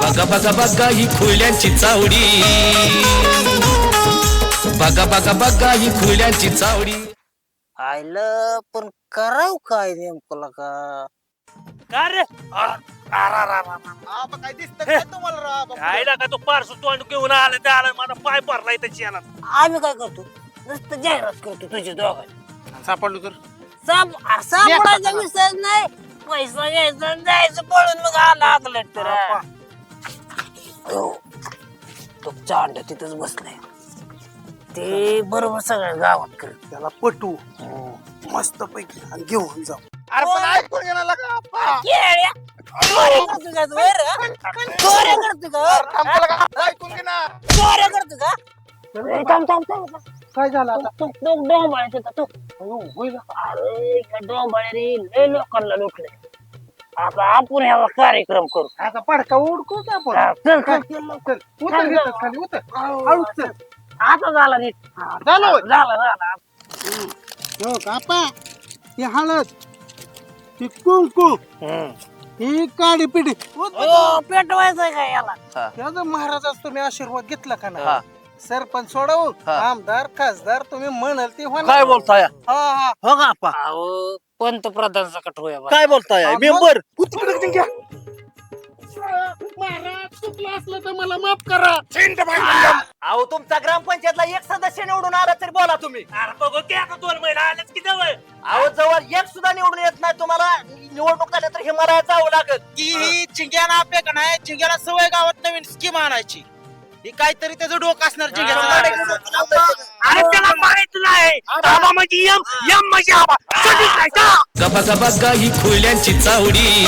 बघा बघा बघा ही खुल्यांची चावडी, बघा बघा बघा ही खुल्यांची चावडी. आयलं पण कराव काय नेमकं का का रे काय दिसत काय तुम्हाला राव? काय का तो पारसू तोंड घेऊन आला ते आला माझा पाय भरलाय त्याची याला. आम्ही काय करतो नुसतं जाहिरात करतो तुझी दोघांची. सापडलो तर सापडायचा विषय नाही, पैसा घ्यायचा आणि जायचं पळून मग लागलं तर तो चांड तिथंच बसलाय ते बरोबर सगळ्या गावात करत. त्याला पटू मस्त पैकी आणि घेऊन जाऊ. अरे पण ऐकून गेला का? येड्या. चोऱ्या करतो का तू, रे? चोऱ्या करतो का? ऐकून घे ना. चोऱ्या करतो का? ए, थांब. काय झालं आता? तू डोंबाळ्या तिथं तू. अरे या डोंबाळ्या रे लय लोकांना लुटले. आता आपण ह्याला कार्यक्रम करू. आता पडका उडकू का आपण? हा, चल चल उतर इथं खाली उतर. हळूच चल. आता झाला नीट. झालं होय? झाला हो कापा ही हळद ही कुंकू ही काळी पिढी पेटवायचंय का याला? त्याचा महाराजाच तुम्ही आशीर्वाद घेतला का ना? सरपंच सोडवून आमदार खासदार तुम्ही म्हणाल ते होणार. काय बोलताय हा हो का आपा अहो पंतप्रधान सकट होया बा. काय बोलताय मेंबर महाराज चुकलं असलं तर मला माफ करा. अहो तुमचा ग्रामपंचायतला एक सदस्य निवडून आला तरी बोला तुम्ही. अरे बघू ते आता 2 महिने आलेच की जवळ. अहो जवळ एक सुद्धा निवडून येत नाही तुम्हाला. निवडणूक आल्या तर हिमालयात जावं लागत. ही चिंग्याना आपल्या का नाही चिंग्याला सवय गावात नवीन स्कीम आणायची. ही काहीतरी त्याचं डोकं असणार चिंग्याचं. अरे त्याला माहित नाही आबा म्हणजे यम म्हणजे आबा. कधीच नाही का? बघा बघा बघा ही खुल्यांची चावडी,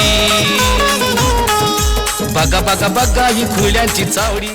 बघा बघा बघा ही खुल्यांची चावडी.